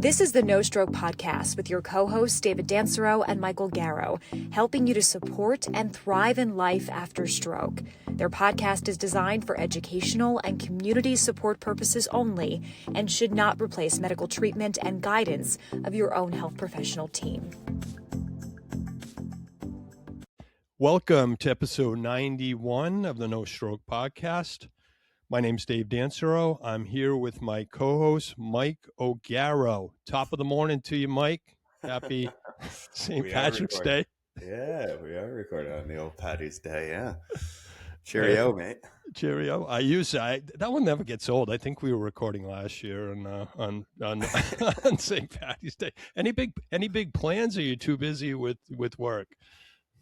This is the No Stroke Podcast with your co-hosts David Dansereau and Michael Garrow, helping you to support and thrive in life after stroke. Their podcast is designed for educational and community support purposes only and should not replace medical treatment and guidance of your own health professional team. Welcome to episode 91 of the No Stroke Podcast. My name's Dave Dansereau. I'm here with my co-host, Mike O'Garrow. Top of the morning to you, Mike. Happy St. Patrick's Day. Yeah, we are recording on the old Patty's Day, yeah. Cheerio, mate. Cheerio. That one never gets old. I think we were recording last year on St. Patty's Day. Any big plans, or are you too busy with work?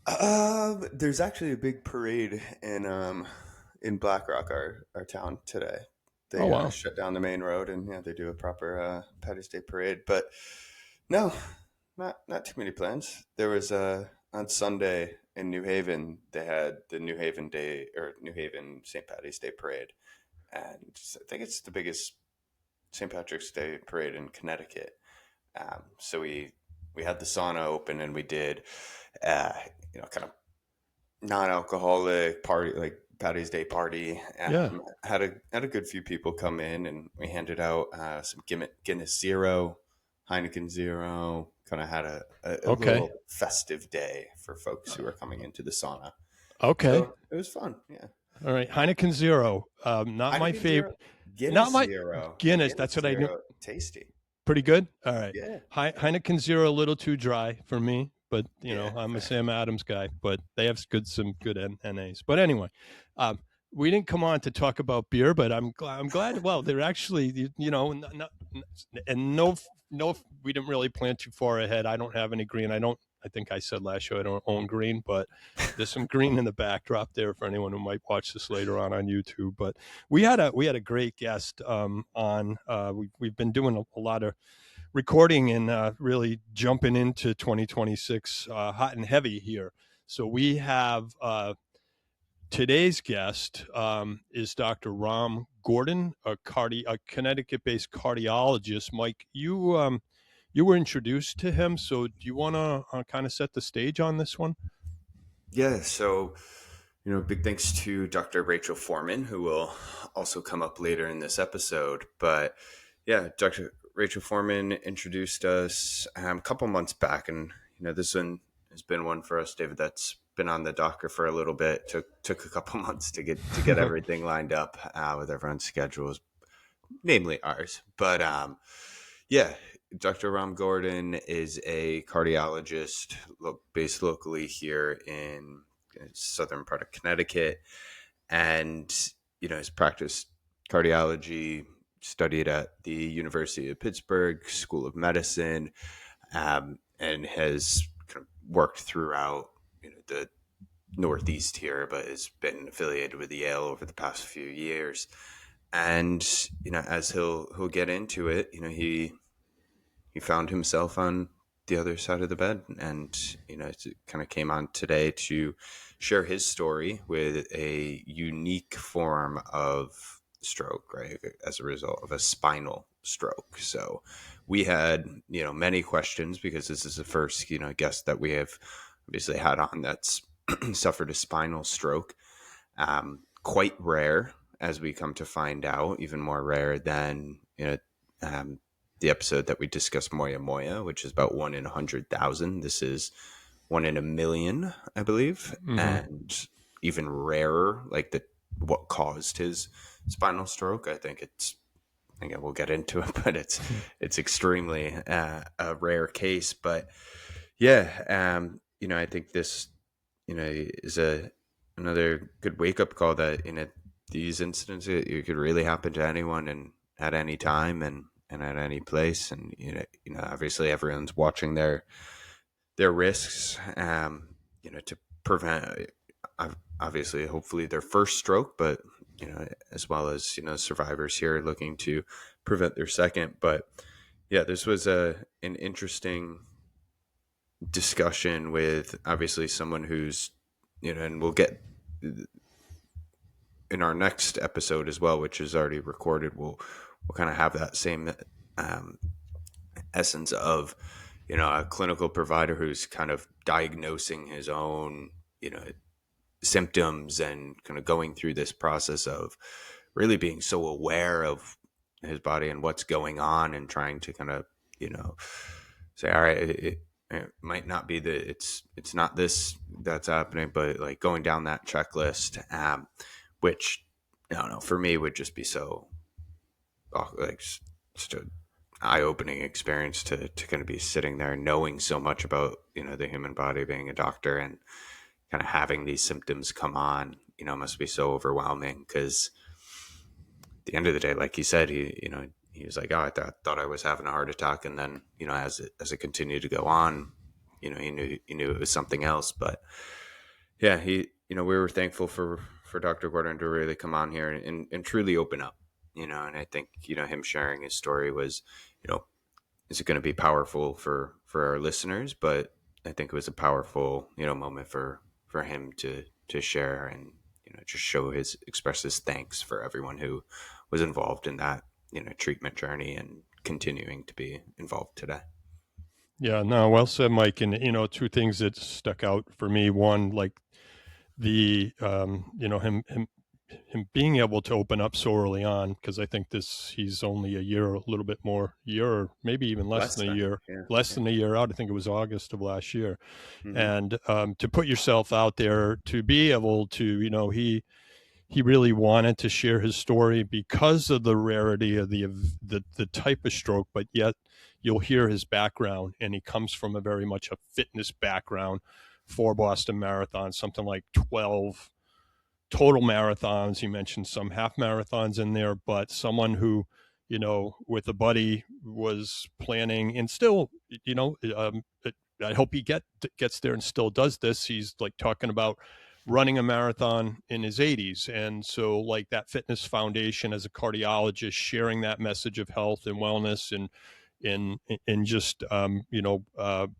There's actually a big parade in Blackrock, our town today. They shut down the main road and they do a proper Patty's Day parade. But no, not too many plans. There was on Sunday in New Haven, they had the New Haven St. Patty's Day parade, and I think it's the biggest St. Patrick's Day parade in Connecticut. So we had the sauna open and we did kind of non-alcoholic party, like Patty's Day party. Had a good few people come in, and we handed out some Guinness Zero, Heineken Zero. Kind of had a little festive day for folks who are coming into the sauna. Okay, so it was fun. Yeah. All right, Heineken Zero. Not Heineken my favorite. Guinness not my Zero. Guinness. That's what Zero, I knew. Tasty. Pretty good. All right. Yeah. Heineken Zero, a little too dry for me. But, I'm a Sam Adams guy, but they have some good NAs. But anyway, we didn't come on to talk about beer, but I'm glad. Well, they're actually, no, we didn't really plan too far ahead. I don't have any green. I think I said last show I don't own green, but there's some green in the backdrop there for anyone who might watch this later on YouTube. But we had a great guest on. We've been doing a lot of recording and really jumping into 2026 hot and heavy here. So we have today's guest is Dr. Ram Gordon, a Connecticut-based cardiologist. Mike, you were introduced to him, so do you want to kind of set the stage on this one? Yeah, so big thanks to Dr. Rachel Foreman, who will also come up later in this episode. But yeah, Dr. Rachel Foreman introduced us a couple months back, and this one has been one for us, David, that's been on the docket for a little bit. Took a couple months to get everything lined up with everyone's schedules, namely ours. But Dr. Ram Gordon is a cardiologist based locally here in southern part of Connecticut, and has practiced cardiology, studied at the University of Pittsburgh School of Medicine, and has kind of worked throughout the Northeast here, but has been affiliated with Yale over the past few years. And as he'll get into it, he found himself on the other side of the bed, and it kind of came on today to share his story with a unique form of stroke, right, as a result of a spinal stroke. So we had many questions, because this is the first guest that we have obviously had on that's suffered a spinal stroke. Quite rare, as we come to find out, even more rare than the episode that we discussed, Moya, which is about 1 in 100,000. This is 1 in a million, I believe. Mm-hmm. And even rarer, like what caused his spinal stroke. I think we'll get into it, but it's extremely a rare case. But yeah, I think this is another good wake up call that these incidents, it could really happen to anyone and at any time and at any place. And obviously everyone's watching their risks to prevent obviously hopefully their first stroke, but as well as survivors here looking to prevent their second. But yeah, this was an interesting discussion with obviously someone who's and we'll get in our next episode as well, which is already recorded. We'll kind of have that same essence of, a clinical provider who's kind of diagnosing his own, symptoms and kind of going through this process of really being so aware of his body and what's going on and trying to kind of, say, all right, it might not be it's not this that's happening, but like going down that checklist, which I don't know, for me would just be so like just a eye-opening experience to kind of be sitting there knowing so much about the human body, being a doctor, and kind of having these symptoms come on, must be so overwhelming. Because at the end of the day, like he said, he was like, oh, I thought I was having a heart attack, and then as it continued to go on, he knew it was something else. But yeah, we were thankful for Dr. Gordon to really come on here and truly open up, and I think him sharing his story was, is it going to be powerful for our listeners? But I think it was a powerful moment for him to share and just express his thanks for everyone who was involved in that treatment journey and continuing to be involved today. Yeah, no, well said, Mike. And, two things that stuck out for me. One, like the, him being able to open up so early on, because I think he's only a little bit more year, or maybe even less than a year out. I think it was August of last year. Mm-hmm. And to put yourself out there, to be able to, he really wanted to share his story because of the rarity of the type of stroke, but yet you'll hear his background, and he comes from a very much a fitness background, 4 Boston marathons, something like 12 total marathons. He mentioned some half marathons in there, but someone who, with a buddy was planning and still, I hope he gets there and still does this. He's like talking about running a marathon in his 80s. And so like that fitness foundation as a cardiologist, sharing that message of health and wellness and just,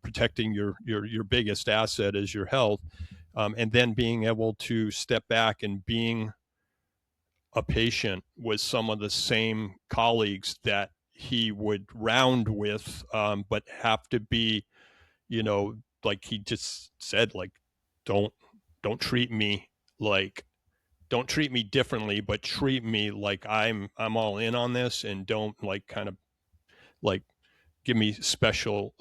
protecting your biggest asset is your health. And then being able to step back and being a patient with some of the same colleagues that he would round with, but have to be, like he just said, like, don't treat me differently, but treat me like I'm all in on this, and don't like kind of like give me special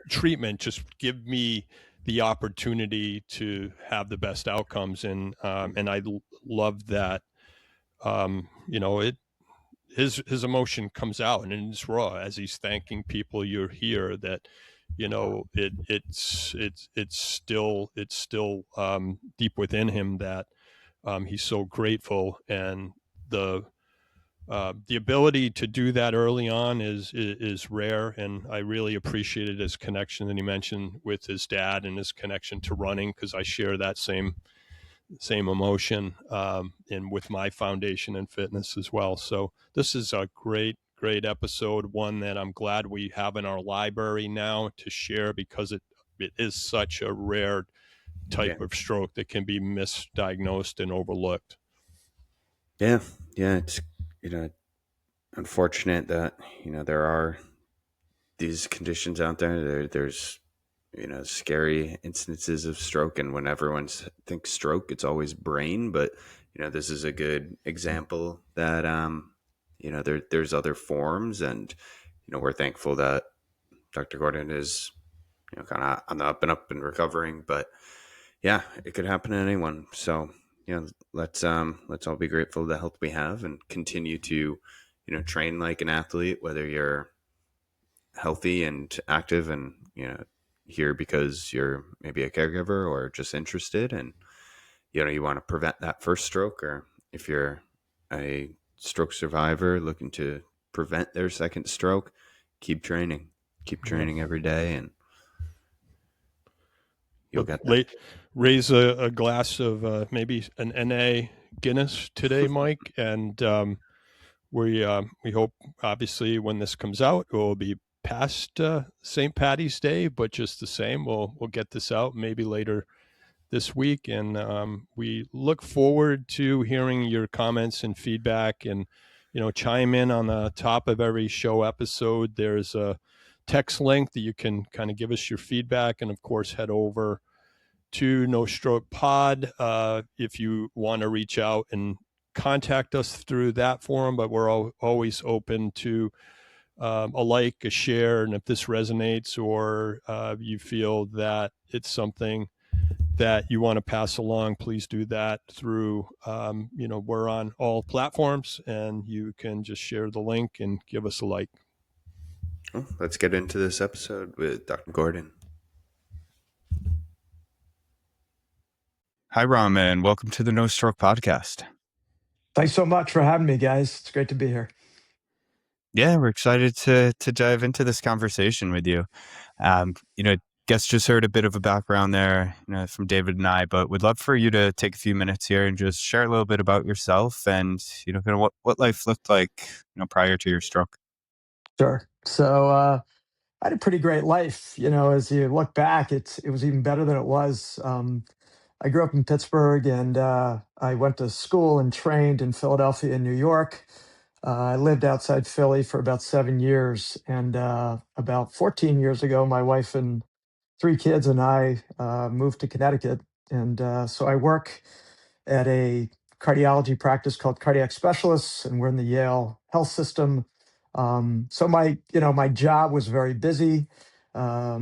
treatment. Just give me the opportunity to have the best outcomes. And I love that his emotion comes out, and it's raw as he's thanking people. You're here that it's still deep within him that he's so grateful. And the ability to do that early on is rare, and I really appreciated his connection that he mentioned with his dad and his connection to running, because I share that same emotion, and with my foundation and fitness as well. So this is a great episode, one that I'm glad we have in our library now to share, because it is such a rare type of stroke that can be misdiagnosed and overlooked. Yeah, it's unfortunate that there are these conditions out there. There's scary instances of stroke, and when everyone thinks stroke, it's always brain. But this is a good example that there's other forms, and we're thankful that Dr. Gordon is kind of on the up and recovering. But yeah, it could happen to anyone. So let's all be grateful for the health we have, and continue to train like an athlete, whether you're healthy and active and here because you're maybe a caregiver or just interested, and you want to prevent that first stroke, or if you're a stroke survivor looking to prevent their second stroke, keep training every day, and you'll get that. Raise a glass of maybe an NA Guinness today, Mike, and we hope, obviously, when this comes out, it will be past St. Paddy's Day, but just the same, we'll get this out maybe later this week. And we look forward to hearing your comments and feedback, and chime in on the top of every show episode. There's a text link that you can kind of give us your feedback, and of course head over to No Stroke Pod if you want to reach out and contact us through that forum. But we're always open to a like, a share, and if this resonates or you feel that it's something that you want to pass along, please do that through, we're on all platforms, and you can just share the link and give us a like. Well, let's get into this episode with Dr. Gordon. Hi, Ram, and welcome to the No Stroke Podcast. Thanks so much for having me, guys. It's great to be here. Yeah, we're excited to dive into this conversation with you. Guess just heard a bit of a background there, from David and I, but would love for you to take a few minutes here and just share a little bit about yourself and, kind of what life looked like, prior to your stroke. Sure. So I had a pretty great life. As you look back, it was even better than it was. I grew up in Pittsburgh, and I went to school and trained in Philadelphia and New York. I lived outside Philly for about 7 years, and about 14 years ago, my wife and 3 kids and I moved to Connecticut. And so I work at a cardiology practice called Cardiac Specialists, and we're in the Yale Health System. So my job was very busy. I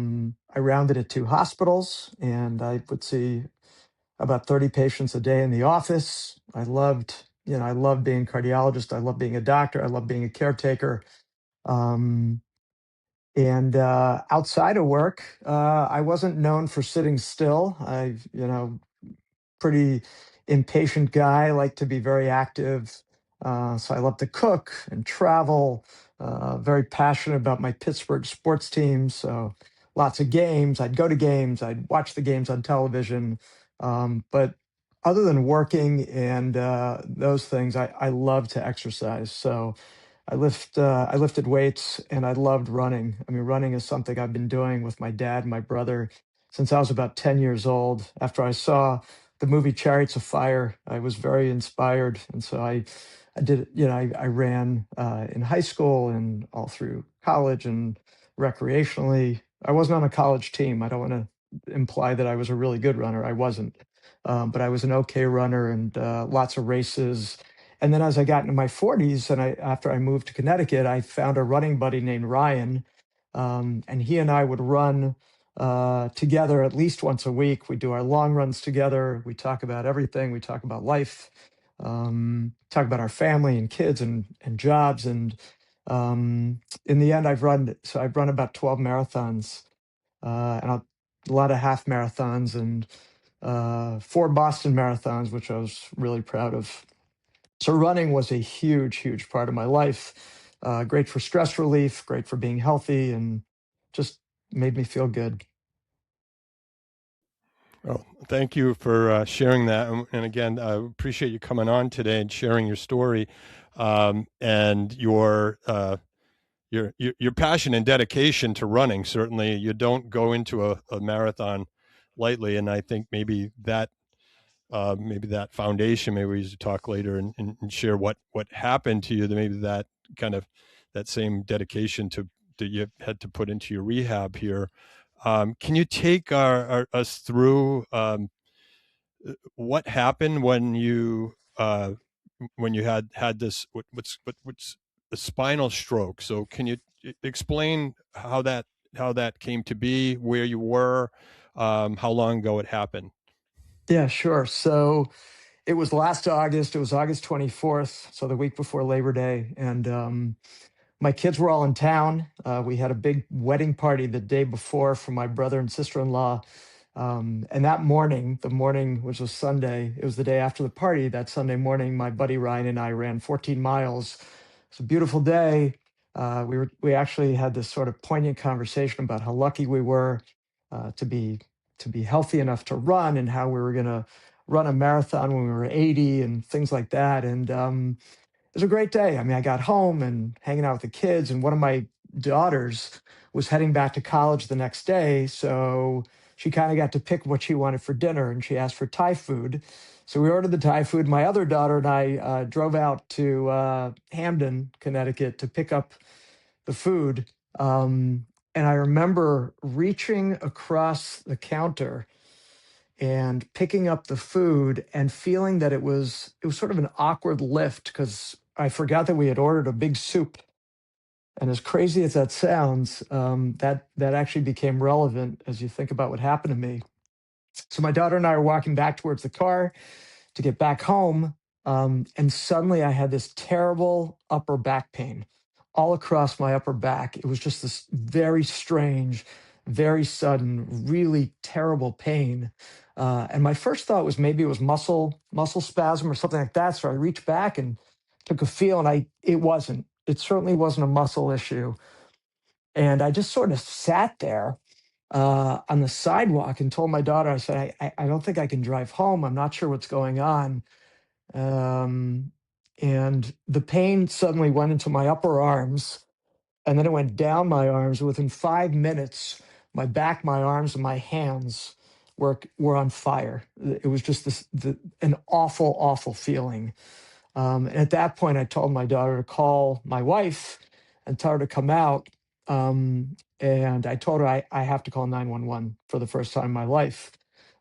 rounded at 2 hospitals, and I would see about 30 patients a day in the office. I loved being a cardiologist. I loved being a doctor. I loved being a caretaker. And outside of work, I wasn't known for sitting still. Pretty impatient guy, like to be very active. So I love to cook and travel. Very passionate about my Pittsburgh sports team. So lots of games. I'd go to games. I'd watch the games on television. But other than working and those things, I love to exercise. So I lifted weights, and I loved running. I mean, running is something I've been doing with my dad and my brother since I was about 10 years old. After I saw the movie Chariots of Fire, I was very inspired. And so I did, I ran in high school and all through college and recreationally. I wasn't on a college team. I don't want to imply that I was a really good runner. I wasn't. But I was an okay runner, and lots of races. And then as I got into my 40s, and after I moved to Connecticut, I found a running buddy named Ryan, and he and I would run together at least once a week. We do our long runs together. We talk about everything. We talk about life, talk about our family and kids and jobs. And in the end, I've run about 12 marathons, and a lot of half marathons, and 4 Boston marathons, which I was really proud of. So running was a huge, huge part of my life. Great for stress relief, great for being healthy, and just made me feel good. Oh, thank you for sharing that. And again, I appreciate you coming on today and sharing your story and your passion and dedication to running. Certainly, you don't go into a marathon lightly, and I think maybe that foundation, maybe we should talk later and share what happened to you, that maybe that kind of that same dedication that you had to put into your rehab here. Can you take us through what happened when you had this what's a spinal stroke? So can you explain how that came to be, where you were, how long ago it happened? Yeah, sure. So it was last August. It was August 24th, so the week before Labor Day. And my kids were all in town. We had a big wedding party the day before for my brother and sister-in-law. And that morning, which was Sunday, it was the day after the party. That Sunday morning, my buddy Ryan and I ran 14 miles. It's a beautiful day. We actually had this sort of poignant conversation about how lucky we were to be healthy enough to run, and how we were going to run a marathon when we were 80 and things like that. And it was a great day. I mean, I got home and hanging out with the kids, and one of my daughters was heading back to college the next day. So she kind of got to pick what she wanted for dinner, and she asked for Thai food. So we ordered the Thai food. My other daughter and I drove out to Hamden, Connecticut, to pick up the food. And I remember reaching across the counter and picking up the food and feeling that it was sort of an awkward lift, because I forgot that we had ordered a big soup. And as crazy as that sounds, that actually became relevant as you think about what happened to me. So my daughter and I are walking back towards the car to get back home. And suddenly I had this terrible upper back pain all across my upper back. It was just this very strange, very sudden, really terrible pain. And my first thought was maybe it was muscle spasm or something like that. So I reached back and took a feel, and it wasn't. It certainly wasn't a muscle issue. And I just sort of sat there on the sidewalk and told my daughter, I said, I don't think I can drive home. I'm not sure what's going on. And the pain suddenly went into my upper arms, and then it went down my arms. Within 5 minutes, my back, my arms, and my hands were on fire. It was just an awful, awful feeling. And at that point, I told my daughter to call my wife and tell her to come out. And I told her I have to call 911 for the first time in my life,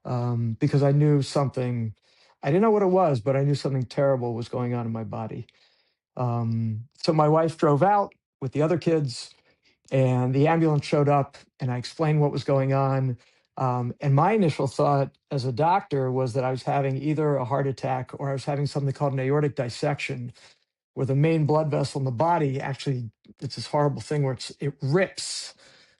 because I knew something. I didn't know what it was, but I knew something terrible was going on in my body. So my wife drove out with the other kids, and the ambulance showed up, and I explained what was going on. And my initial thought as a doctor was that I was having either a heart attack or I was having something called an aortic dissection, where the main blood vessel in the body actually, it's this horrible thing where it rips.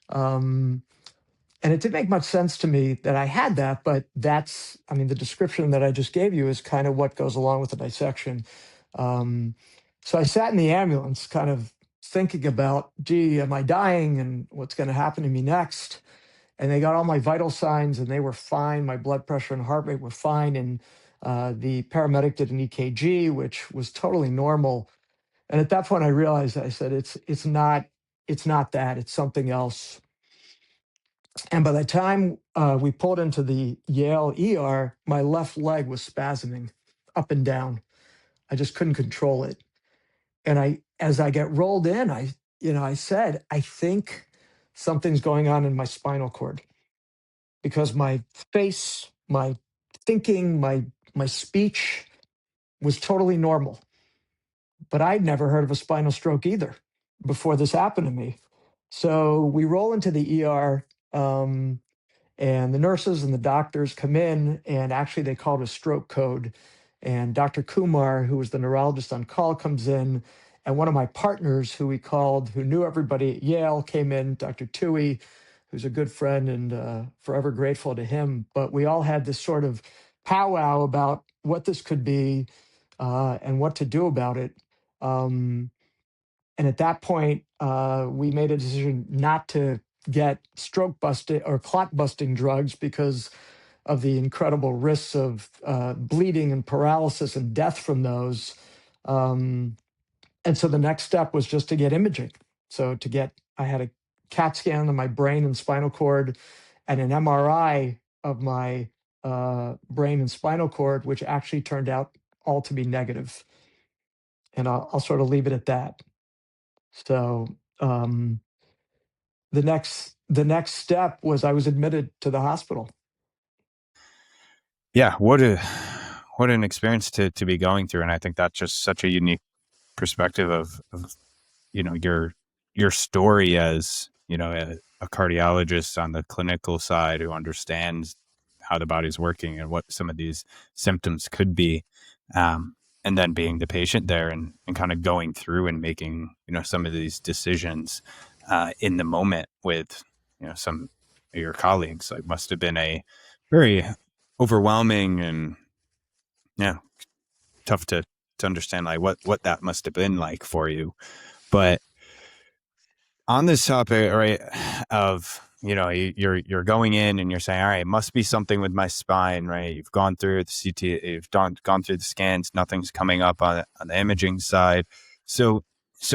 And it didn't make much sense to me that I had that, but the description that I just gave you is kind of what goes along with the dissection. So I sat in the ambulance kind of thinking about, gee, am I dying and what's going to happen to me next? And they got all my vital signs and they were fine. My blood pressure and heart rate were fine. And the paramedic did an EKG, which was totally normal. And at that point I realized, I said, it's not that, it's something else. And by the time we pulled into the Yale ER, my left leg was spasming up and down. I just couldn't control it. And as I get rolled in, I said, I think something's going on in my spinal cord, because my face, my thinking, my speech was totally normal. But I'd never heard of a spinal stroke either before this happened to me. So we roll into the ER. And the nurses and the doctors come in, and actually they called a stroke code. And Dr. Kumar, who was the neurologist on call, comes in. And one of my partners who we called, who knew everybody at Yale, came in, Dr. Tui, who's a good friend, and forever grateful to him. But we all had this sort of powwow about what this could be and what to do about it. And at that point, we made a decision not to get stroke busting or clot busting drugs because of the incredible risks of bleeding and paralysis and death from those. And so the next step was just to get imaging. So I had a CAT scan of my brain and spinal cord and an MRI of my brain and spinal cord, which actually turned out all to be negative. And I'll sort of leave it at that. So the next step was I was admitted to the hospital. Yeah, what an experience to be going through, and I think that's just such a unique perspective of your story as a cardiologist on the clinical side who understands how the body's working and what some of these symptoms could be, and then being the patient there and kind of going through and making some of these decisions in the moment with some of your colleagues. Like, must have been a very overwhelming and tough to understand, like what that must have been like for you. But on this topic, right, of you're going in and you're saying, all right, it must be something with my spine, right? You've gone through the CT, you've gone through the scans, nothing's coming up on the imaging side. So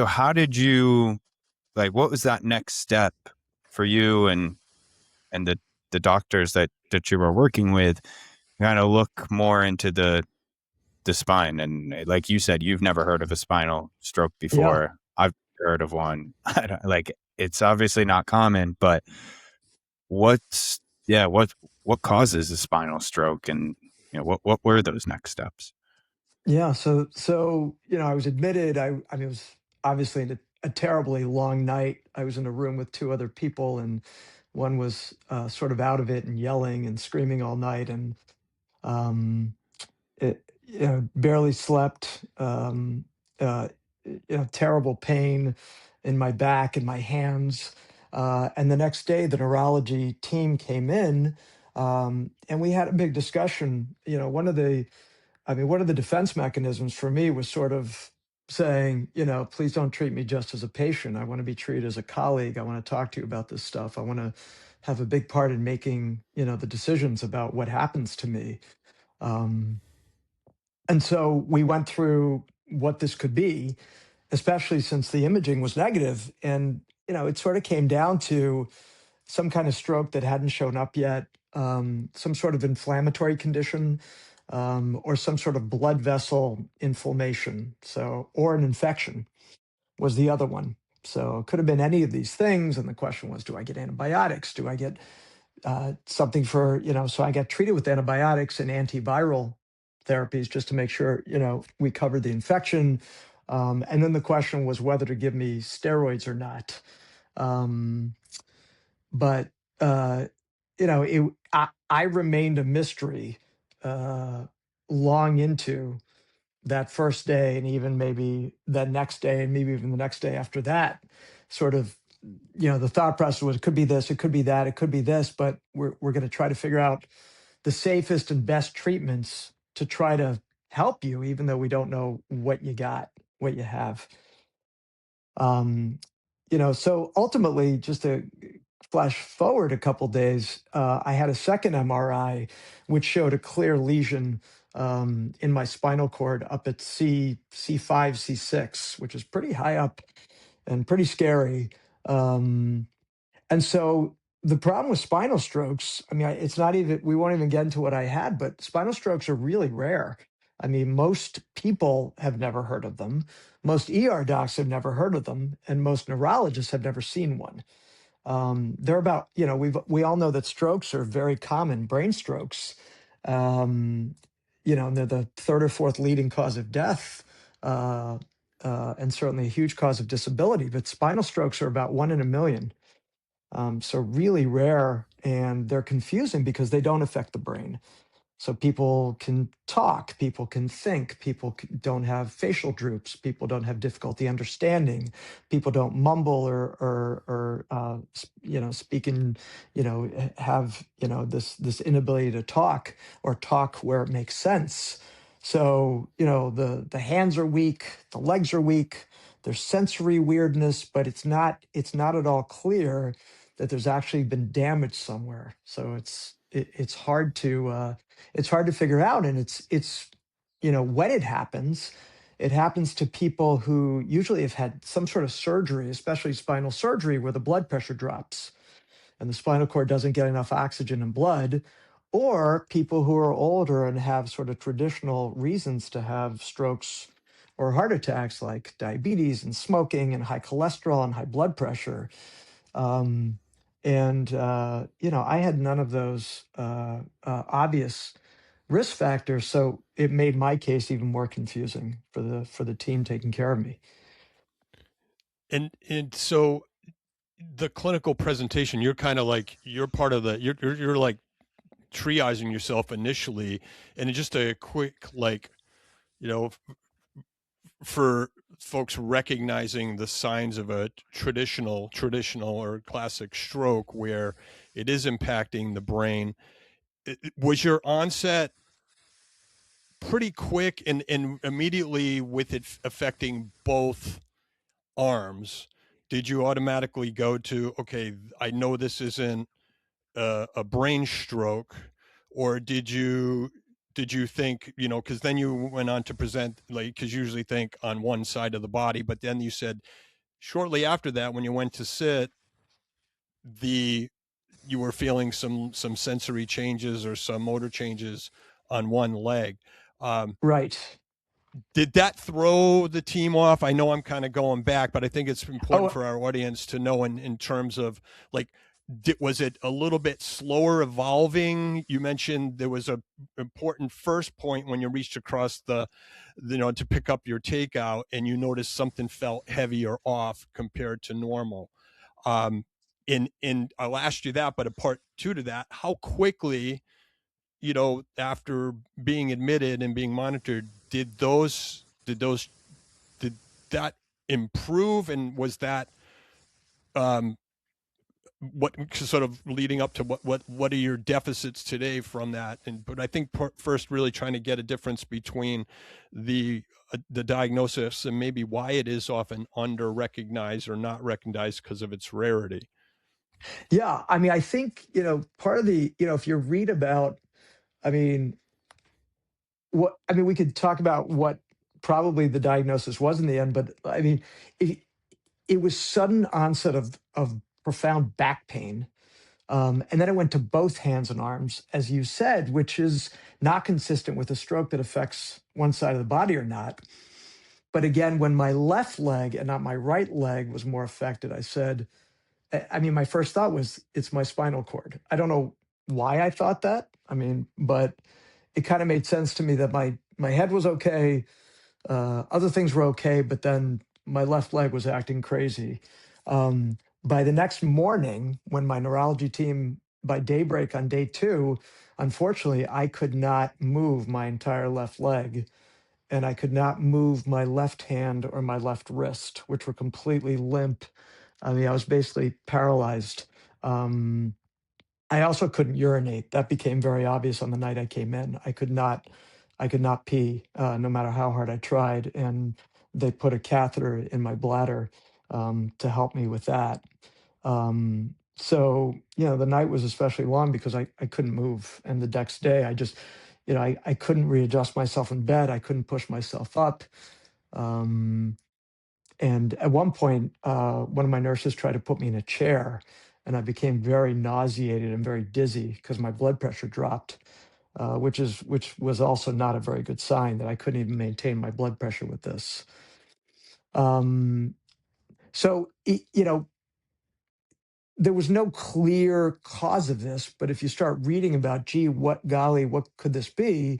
how did you, like, what was that next step for you and the the doctors that you were working with kind of look more into the spine. And like you said, you've never heard of a spinal stroke Yeah. before. I've heard of one. Like, it's obviously not common, but what's what causes a spinal stroke, and what were those next steps? Yeah. So I was admitted. I mean, it was obviously a terribly long night. I was in a room with two other people, and one was sort of out of it and yelling and screaming all night, and um, barely slept. Terrible pain in my back and my hands. And the next day, the neurology team came in, and we had a big discussion. One of the defense mechanisms for me was sort of saying, please don't treat me just as a patient. I want to be treated as a colleague. I want to talk to you about this stuff. I want to have a big part in making, the decisions about what happens to me. And so we went through what this could be, especially since the imaging was negative. And, it sort of came down to some kind of stroke that hadn't shown up yet, some sort of inflammatory condition, or some sort of blood vessel inflammation. So, or an infection was the other one. So it could have been any of these things. And the question was, do I get antibiotics? Do I get something for, so I got treated with antibiotics and antiviral therapies just to make sure, we covered the infection. And then the question was whether to give me steroids or not. Um, but, I remained a mystery long into that first day, and even maybe the next day, and maybe even the next day after that. Sort of, the thought process was, it could be this, it could be that, it could be this, but we're going to try to figure out the safest and best treatments to try to help you, even though we don't know what you got, what you have. So ultimately, just to flash forward a couple days, I had a second MRI, which showed a clear lesion in my spinal cord up at C5, C6, which is pretty high up and pretty scary. And so the problem with spinal strokes, I mean, it's not even, we won't even get into what I had, but spinal strokes are really rare. I mean, most people have never heard of them. Most ER docs have never heard of them, and most neurologists have never seen one. They're about, we all know that strokes are very common, brain strokes. And they're the third or fourth leading cause of death, and certainly a huge cause of disability. But spinal strokes are about 1 in a million. So really rare, and they're confusing because they don't affect the brain. So people can talk, people can think, people don't have facial droops, people don't have difficulty understanding, people don't mumble or speak in, have this inability to talk or talk where it makes sense. So the hands are weak, the legs are weak, there's sensory weirdness, but it's not at all clear that there's actually been damage somewhere. So it's hard to figure out, and it's when it happens to people who usually have had some sort of surgery, especially spinal surgery, where the blood pressure drops and the spinal cord doesn't get enough oxygen and blood, or people who are older and have sort of traditional reasons to have strokes or heart attacks, like diabetes and smoking and high cholesterol and high blood pressure. I had none of those obvious risk factors, so it made my case even more confusing for the team taking care of me. And so the clinical presentation, you're kind of like, you're part of the, you're like triaging yourself initially, and just a quick, like, for folks recognizing the signs of a traditional or classic stroke where it is impacting the brain. Was your onset pretty quick and immediately with it affecting both arms? Did you automatically go to, okay, I know this isn't a brain stroke, or did you think, because then you went on to present, like, because you usually think on one side of the body, but then you said shortly after that, when you went to sit, the you were feeling some sensory changes or some motor changes on one leg. Right. Did that throw the team off? I know I'm kind of going back, but I think it's important Oh, for our audience to know in terms of like, was it a little bit slower evolving? You mentioned there was a important first point when you reached across to pick up your takeout, and you noticed something felt heavy or off compared to normal. In I'll ask you that, but a part two to that, how quickly, after being admitted and being monitored, did that improve, and was that what sort of leading up to what are your deficits today from that? But I think first really trying to get a difference between the diagnosis and maybe why it is often under recognized or not recognized because of its rarity. yeah. I mean, I think, part of the, if you read about, I mean, we could talk about what probably the diagnosis was in the end, but I mean, it was sudden onset of profound back pain. And then it went to both hands and arms, as you said, which is not consistent with a stroke that affects one side of the body or not. But again, when my left leg and not my right leg was more affected, I said, I mean, my first thought was, it's my spinal cord. I don't know why I thought that. I mean, but it kind of made sense to me that my head was okay, other things were okay, but then my left leg was acting crazy. By the next morning, when my neurology team, by daybreak on day 2, unfortunately, I could not move my entire left leg, and I could not move my left hand or my left wrist, which were completely limp. I mean, I was basically paralyzed. Um, I also couldn't urinate. That became very obvious on the night I came in. I could not pee, no matter how hard I tried, and they put a catheter in my bladder to help me with that. So the night was especially long because I couldn't move, and the next day I just, I couldn't readjust myself in bed. I couldn't push myself up. Um, and at one point, one of my nurses tried to put me in a chair, and I became very nauseated and very dizzy because my blood pressure dropped, which was also not a very good sign that I couldn't even maintain my blood pressure with this. Um, so there was no clear cause of this, but if you start reading about, gee, what could this be?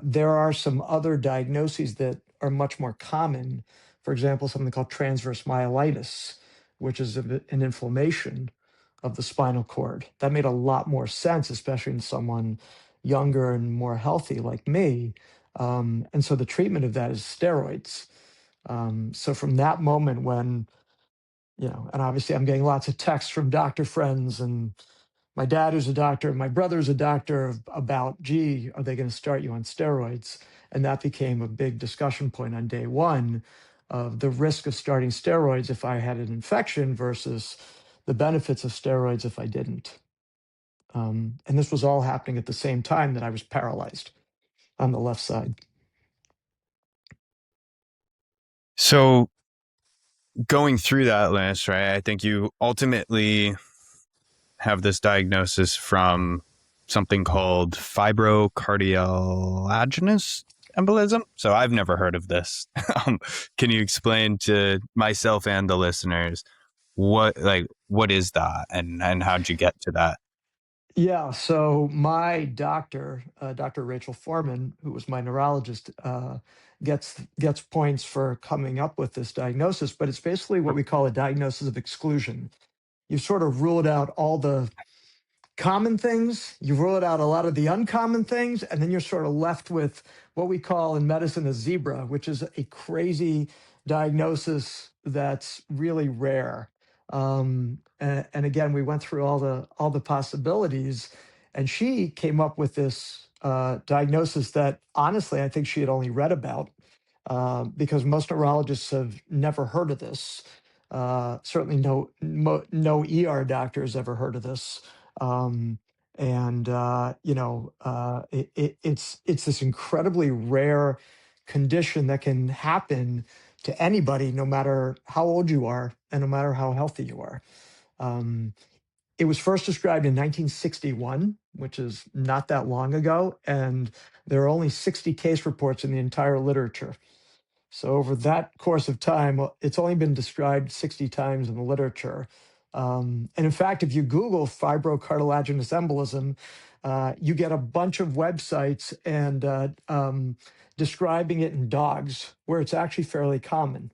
There are some other diagnoses that are much more common. For example, something called transverse myelitis, which is an inflammation of the spinal cord. That made a lot more sense, especially in someone younger and more healthy like me. And so the treatment of that is steroids. So from that moment when, and obviously I'm getting lots of texts from doctor friends and my dad who's a doctor, my brother's a doctor about, gee, are they going to start you on steroids? And that became a big discussion point on day 1 of the risk of starting steroids if I had an infection versus the benefits of steroids if I didn't. And this was all happening at the same time that I was paralyzed on the left side. So going through that list, right, I think you ultimately have this diagnosis from something called fibrocartilaginous embolism. So I've never heard of this. Can you explain to myself and the listeners what is that, and how'd you get to that? Yeah, so my doctor, Dr. Rachel Foreman, who was my neurologist, gets points for coming up with this diagnosis, but it's basically what we call a diagnosis of exclusion. You've sort of ruled out all the common things, you've ruled out a lot of the uncommon things, and then you're sort of left with what we call in medicine a zebra, which is a crazy diagnosis that's really rare. And again, we went through all the possibilities, and she came up with this diagnosis that honestly I think she had only read about, because most neurologists have never heard of this. Certainly, no ER doctor has ever heard of this. Um, and it's this incredibly rare condition that can happen to anybody, no matter how old you are and no matter how healthy you are. Um, It was first described in 1961, which is not that long ago, and there are only 60 case reports in the entire literature. So over that course of time, it's only been described 60 times in the literature. And in fact, if you Google fibrocartilaginous embolism, you get a bunch of websites and describing it in dogs, where it's actually fairly common.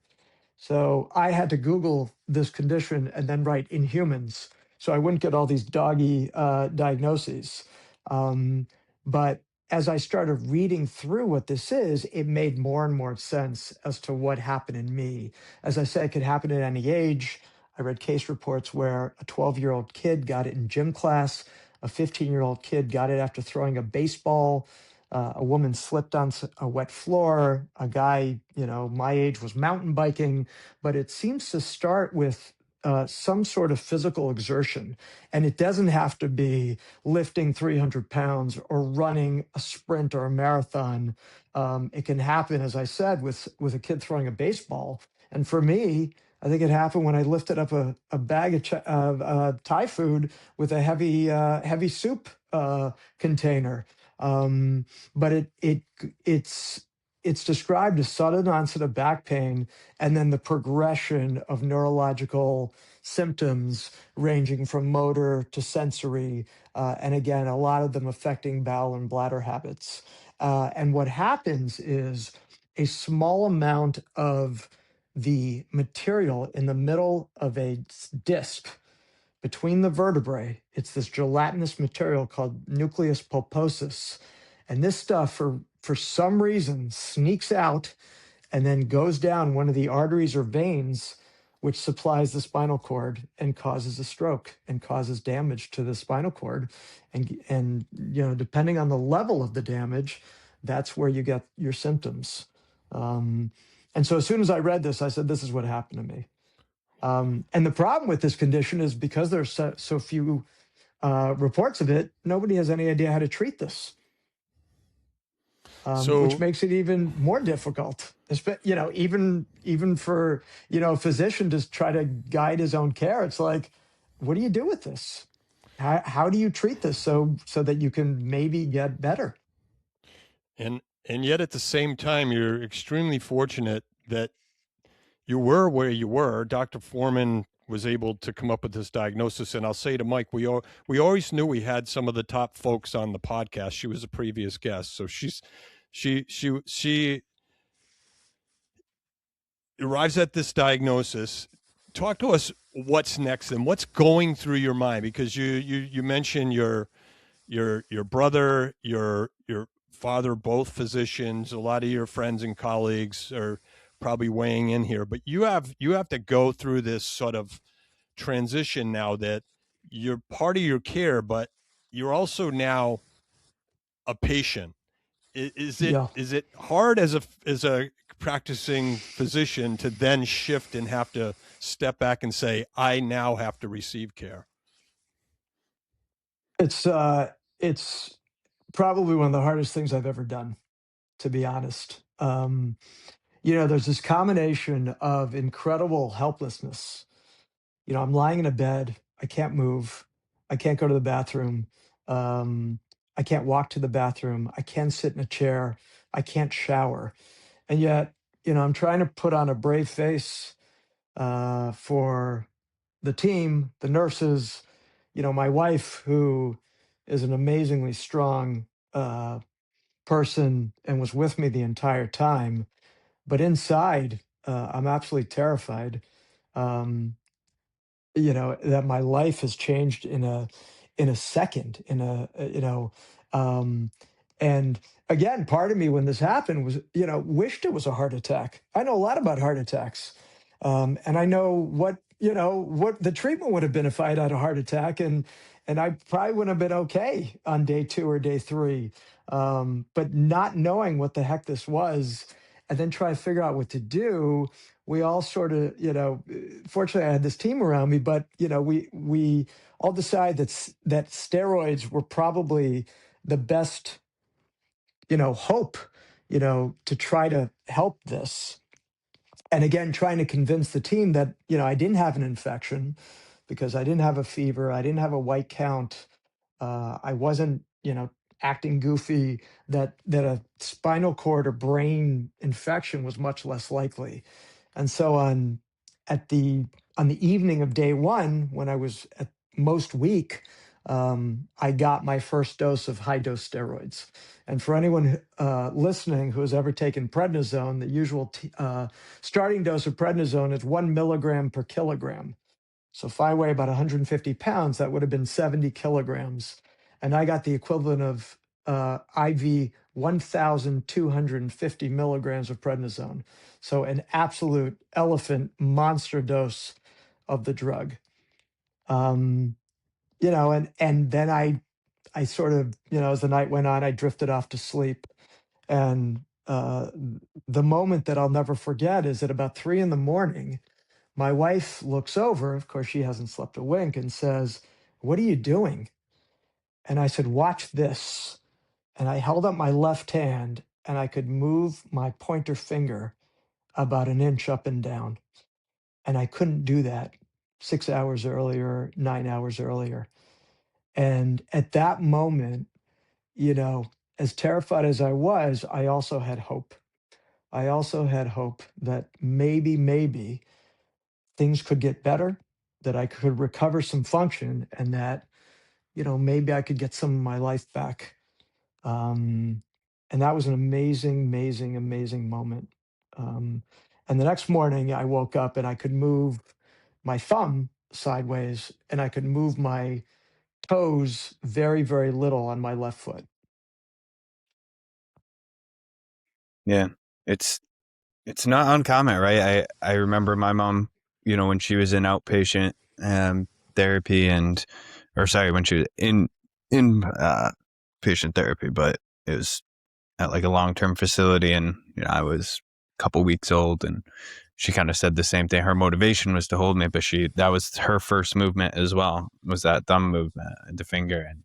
So I had to Google this condition and then write in humans, so I wouldn't get all these doggy diagnoses. But as I started reading through what this is, it made more and more sense as to what happened in me. As I said, it could happen at any age. I read case reports where a 12-year-old kid got it in gym class, a 15-year-old kid got it after throwing a baseball. A woman slipped on a wet floor. A guy, my age, was mountain biking. But it seems to start with some sort of physical exertion. And it doesn't have to be lifting 300 pounds or running a sprint or a marathon. It can happen, as I said, with a kid throwing a baseball. And for me, I think it happened when I lifted up a bag of Thai food with a heavy soup container. But it's described as sudden onset of back pain, and then the progression of neurological symptoms ranging from motor to sensory, and again, a lot of them affecting bowel and bladder habits. And what happens is a small amount of the material in the middle of a disc between the vertebrae, it's this gelatinous material called nucleus pulposus. And this stuff, for some reason, sneaks out and then goes down one of the arteries or veins, which supplies the spinal cord, and causes a stroke and causes damage to the spinal cord. And depending on the level of the damage, that's where you get your symptoms. And so as soon as I read this, I said, this is what happened to me. And the problem with this condition is because there's so few reports of it, nobody has any idea how to treat this, which makes it even more difficult. Even for a physician to try to guide his own care. It's like, what do you do with this? How do you treat this so that you can maybe get better? And yet at the same time, you're extremely fortunate that you were where you were. Dr. Foreman was able to come up with this diagnosis. And I'll say to Mike, we always knew we had some of the top folks on the podcast. She was a previous guest. So she arrives at this diagnosis. Talk to us what's next and what's going through your mind, because you mentioned your brother, your father, both physicians. A lot of your friends and colleagues are probably weighing in here, but you have to go through this sort of transition now that you're part of your care, but you're also now a patient. Is it hard as a practicing physician to then shift and have to step back and say, I now have to receive care? It's probably one of the hardest things I've ever done, to be honest. There's this combination of incredible helplessness. I'm lying in a bed. I can't move. I can't go to the bathroom. I can't walk to the bathroom. I can't sit in a chair. I can't shower. And yet, I'm trying to put on a brave face for the team, the nurses, my wife, who is an amazingly strong person and was with me the entire time. But inside, I'm absolutely terrified. That my life has changed in a second, and again, part of me when this happened was, wished it was a heart attack. I know a lot about heart attacks. And I know what the treatment would have been if I had a heart attack, and I probably wouldn't have been okay on day 2 or day 3. But not knowing what the heck this was, and then trying to figure out what to do, we all sort of, fortunately I had this team around me, but we all decided that steroids were probably the best, hope, to try to help this. And again, trying to convince the team that, I didn't have an infection, because I didn't have a fever. I didn't have a white count. I wasn't, acting goofy, that a spinal cord or brain infection was much less likely. And so at the on the evening of day one, when I was at most weak, I got my first dose of high dose steroids. And for anyone listening who has ever taken prednisone, the usual starting dose of prednisone is 1 milligram per kilogram. So if I weigh about 150 pounds, that would have been 70 kilograms. And I got the equivalent of IV 1,250 milligrams of prednisone. So an absolute elephant monster dose of the drug. And then I sort of, as the night went on, I drifted off to sleep. And the moment that I'll never forget is at about 3 a.m, my wife looks over, of course, she hasn't slept a wink, and says, "What are you doing?" And I said, "Watch this." And I held up my left hand and I could move my pointer finger about an inch up and down. And I couldn't do that 6 hours earlier, 9 hours earlier. And at that moment, as terrified as I was, I also had hope. I also had hope that maybe things could get better, that I could recover some function, and that, maybe I could get some of my life back. And that was an amazing, amazing, amazing moment. Um, and the next morning, I woke up and I could move my thumb sideways and I could move my toes very, very little on my left foot. Yeah, it's not uncommon, right? I remember my mom, when she was in outpatient therapy when she was in patient therapy, but it was at like a long-term facility, and I was a couple weeks old, and she kind of said the same thing. Her motivation was to hold me, but that was her first movement as well, was that thumb movement, the finger. And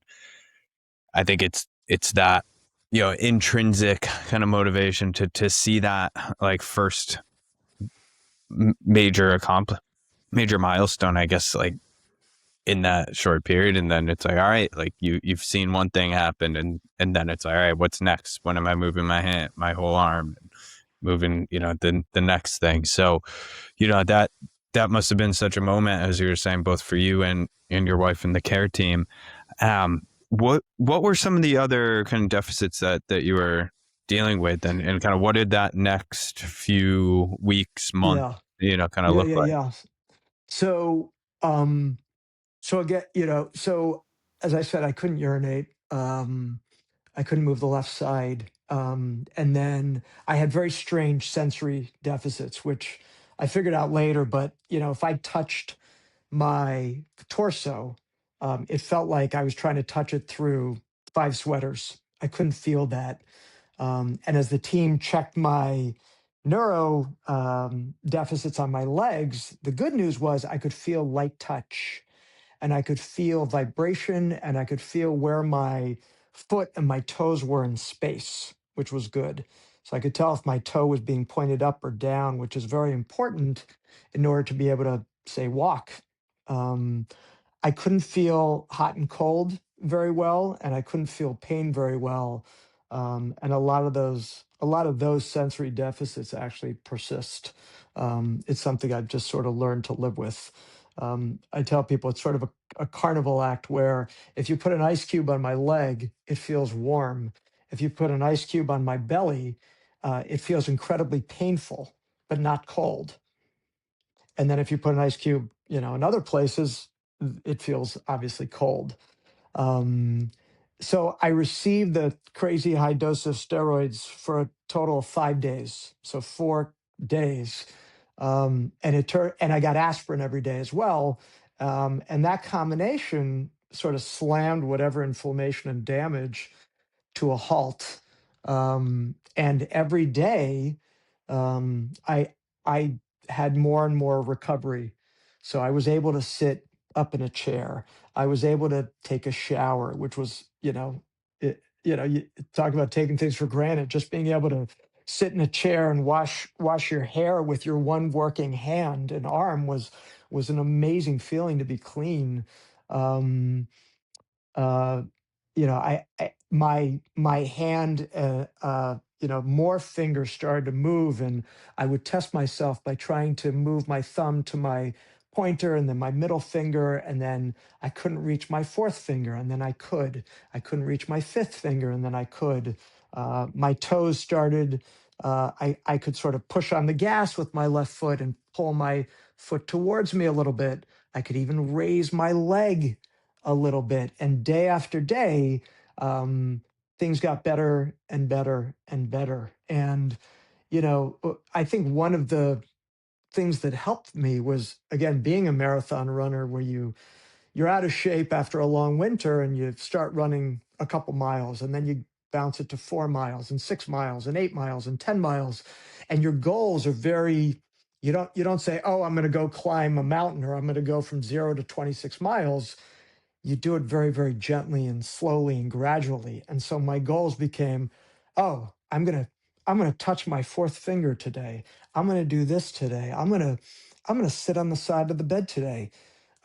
I think it's that, intrinsic kind of motivation to see that like first major milestone, I guess, like in that short period. And then it's like, all right, like you've seen one thing happen, and then it's like, all right, what's next? When am I moving my hand, my whole arm, moving, the next thing? So, that must have been such a moment, as you were saying, both for you and your wife and the care team. What were some of the other kind of deficits that you were dealing with, and kind of what did that next few weeks, month, kind of look like? Yeah. So, again, so as I said, I couldn't urinate. I couldn't move the left side. And then I had very strange sensory deficits, which I figured out later. But, if I touched my torso, it felt like I was trying to touch it through 5 sweaters. I couldn't feel that. And as the team checked my neuro deficits on my legs, the good news was I could feel light touch and I could feel vibration and I could feel where my foot and my toes were in space, which was good. So I could tell if my toe was being pointed up or down, which is very important in order to be able to, say, walk. Um, I couldn't feel hot and cold very well, and I couldn't feel pain very well. And a lot of those sensory deficits actually persist. It's something I've just sort of learned to live with. I tell people it's sort of a carnival act where if you put an ice cube on my leg, it feels warm. If you put an ice cube on my belly, it feels incredibly painful, but not cold. And then if you put an ice cube, in other places, it feels obviously cold. Um, so I received the crazy high dose of steroids for a total of 5 days, so 4 days, and I got aspirin every day as well, and that combination sort of slammed whatever inflammation and damage to a halt. And every day, I had more and more recovery. So I was able to sit up in a chair. I was able to take a shower, which was, you talk about taking things for granted. Just being able to sit in a chair and wash your hair with your one working hand and arm was was an amazing feeling to be clean. Um, uh, my hand, more fingers started to move, and I would test myself by trying to move my thumb to my pointer and then my middle finger, and then I couldn't reach my fourth finger, and then I couldn't reach my fifth finger, and then I could. My toes started. I could sort of push on the gas with my left foot and pull my foot towards me a little bit. I could even raise my leg a little bit. And day after day, things got better and better and better. And, I think one of the things that helped me was, again, being a marathon runner where you're out of shape after a long winter and you start running a couple miles and then you bounce it to 4 miles and 6 miles and 8 miles and 10 miles. And your goals are very, you don't say, oh, I'm going to go climb a mountain, or I'm going to go from 0 to 26 miles. You do it very, very gently and slowly and gradually. And so my goals became, oh, I'm gonna touch my fourth finger today. I'm gonna do this today. I'm gonna sit on the side of the bed today.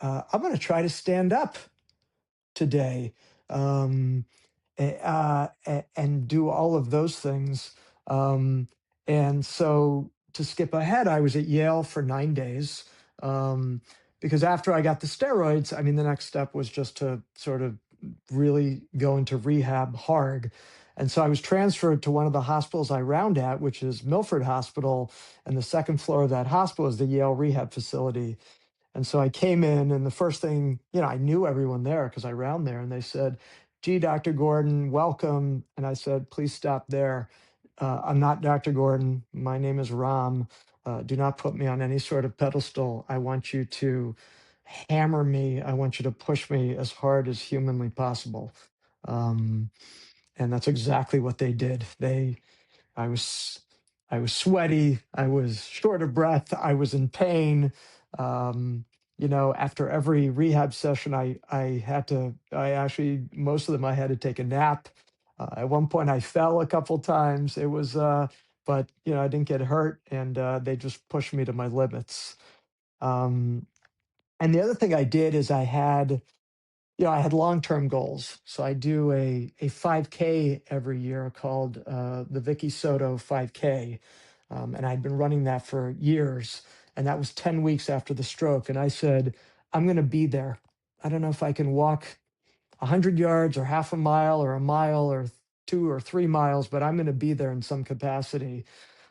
I'm gonna try to stand up today. Um, and do all of those things. Um, and so to skip ahead, I was at Yale for 9 days, because after I got the steroids, I mean, the next step was just to sort of really go into rehab hard. And so I was transferred to one of the hospitals I round at, which is Milford Hospital. And the second floor of that hospital is the Yale rehab facility. And so I came in, and the first thing, I knew everyone there because I round there, and they said, gee, Dr. Gordon, welcome. And I said, please stop there. I'm not Dr. Gordon. My name is Ram. Do not put me on any sort of pedestal. I want you to hammer me. I want you to push me as hard as humanly possible. Um, and that's exactly what they did. I was I was sweaty. I was short of breath. I was in pain. After every rehab session, I actually, most of them, I had to take a nap. At one point, I fell a couple times. It was, but I didn't get hurt, and they just pushed me to my limits. Um, and the other thing I did is I had long-term goals. So I do a 5K every year called the Vicky Soto 5K. And I'd been running that for years. And that was 10 weeks after the stroke. And I said, I'm going to be there. I don't know if I can walk 100 yards or half a mile or 2 or 3 miles, but I'm going to be there in some capacity.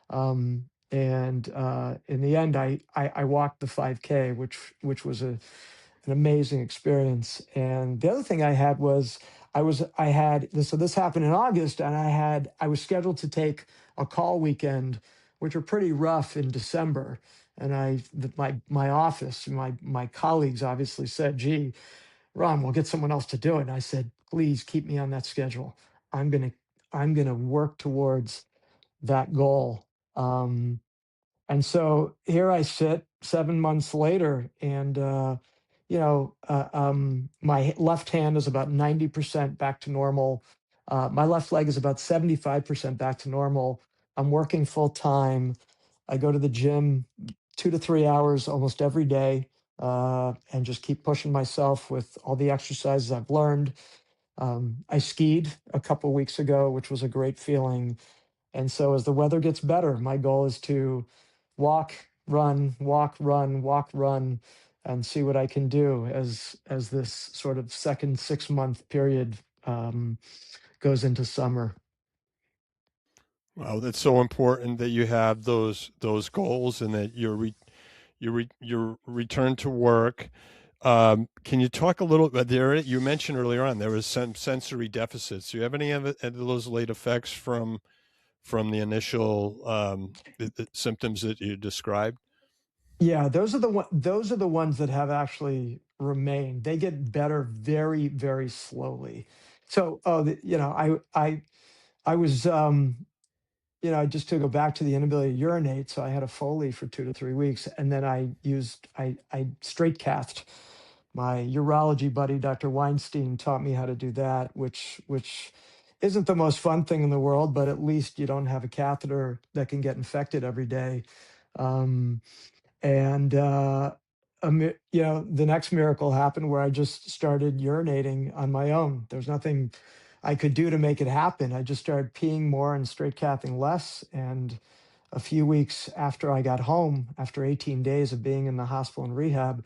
And in the end, I walked the 5K, which was an amazing experience. And the other thing I had was I had this. So this happened in August, and I was scheduled to take a call weekend, which are pretty rough in December. And my office, my colleagues obviously said, "Gee, Ron, we'll get someone else to do it." And I said, "Please keep me on that schedule. I'm gonna work towards that goal." And so here I sit 7 months later, and my left hand is about 90% back to normal. My left leg is about 75% back to normal. I'm working full time. I go to the gym 2 to 3 hours almost every day, and just keep pushing myself with all the exercises I've learned. I skied a couple weeks ago, which was a great feeling. And so as the weather gets better, my goal is to walk, run, walk, run, walk, run, and see what I can do as this sort of second 6 month period goes into summer. Wow, that's so important that you have those goals and that your return to work. Can you talk a little bit there? You mentioned earlier on there was some sensory deficits. Do you have any of those late effects from the initial the symptoms that you described? Yeah, those are the ones that have actually remained. They get better very, very slowly. So, I was, just to go back to the inability to urinate. So I had a Foley for 2 to 3 weeks, and then I straight cathed. My urology buddy, Dr. Weinstein, taught me how to do that, which isn't the most fun thing in the world, but at least you don't have a catheter that can get infected every day. Um, and the next miracle happened where I just started urinating on my own. There's nothing I could do to make it happen. I just started peeing more and straight cathing less. And a few weeks after I got home, after 18 days of being in the hospital and rehab,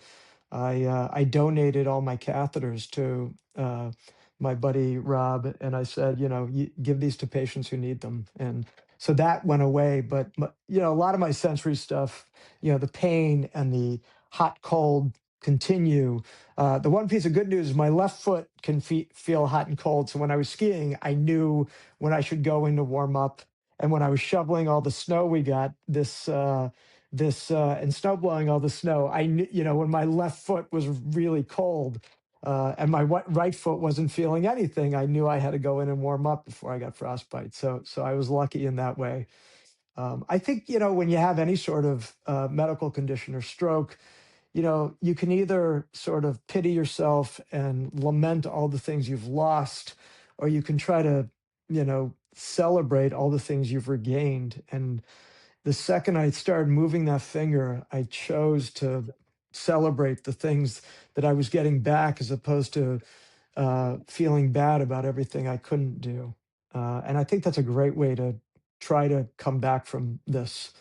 I donated all my catheters to my buddy Rob, and I said, give these to patients who need them. And so that went away. But a lot of my sensory stuff, the pain and the hot cold continue. The one piece of good news is my left foot can feel hot and cold. So when I was skiing, I knew when I should go in to warm up. And when I was shoveling all the snow we got and snow blowing all the snow, I knew, when my left foot was really cold and my right foot wasn't feeling anything, I knew I had to go in and warm up before I got frostbite. So I was lucky in that way. I think, when you have any sort of medical condition or stroke, you can either sort of pity yourself and lament all the things you've lost, or you can try to, celebrate all the things you've regained. And the second I started moving that finger, I chose to celebrate the things that I was getting back as opposed to feeling bad about everything I couldn't do. And I think that's a great way to try to come back from this.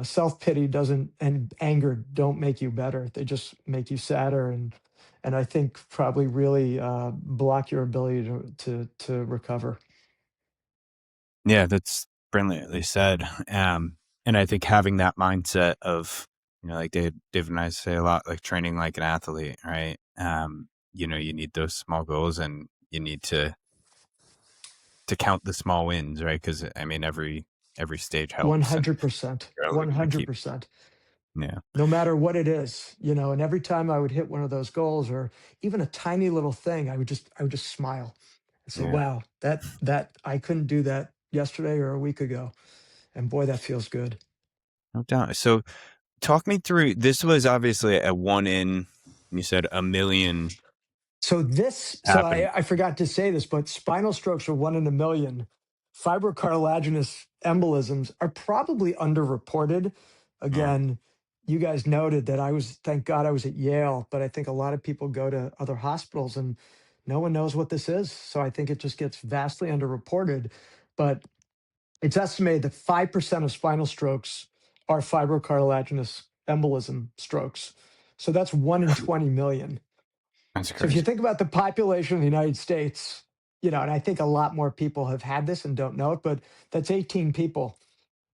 Self-pity doesn't and anger don't make you better. They just make you sadder and I think probably really block your ability to recover. Yeah, that's brilliantly said. And I think having that mindset of, like Dave and I say a lot, like training like an athlete, right? You need those small goals and you need to count the small wins, right? Because I mean, every stage helps, and 100%. you're only going to keep, 100%. yeah, No matter what it is, and every time I would hit one of those goals or even a tiny little thing, I would just smile and say, yeah, wow, that I couldn't do that yesterday or a week ago. And boy, that feels good. no doubt. So, talk me through. This was obviously a one in. You said a million So happening. I forgot to say this, but spinal strokes are 1 in a million. Fibrocartilaginous embolisms are probably underreported. Yeah, Again, you guys noted that thank God I was at Yale, but I think a lot of people go to other hospitals and no one knows what this is. So I think it just gets vastly underreported. But it's estimated that 5% of spinal strokes are fibrocartilaginous embolism strokes. So that's 1 in 20 million. that's So if you crazy. think about the population of the United States, and I think a lot more people have had this and don't know it, but that's 18 people,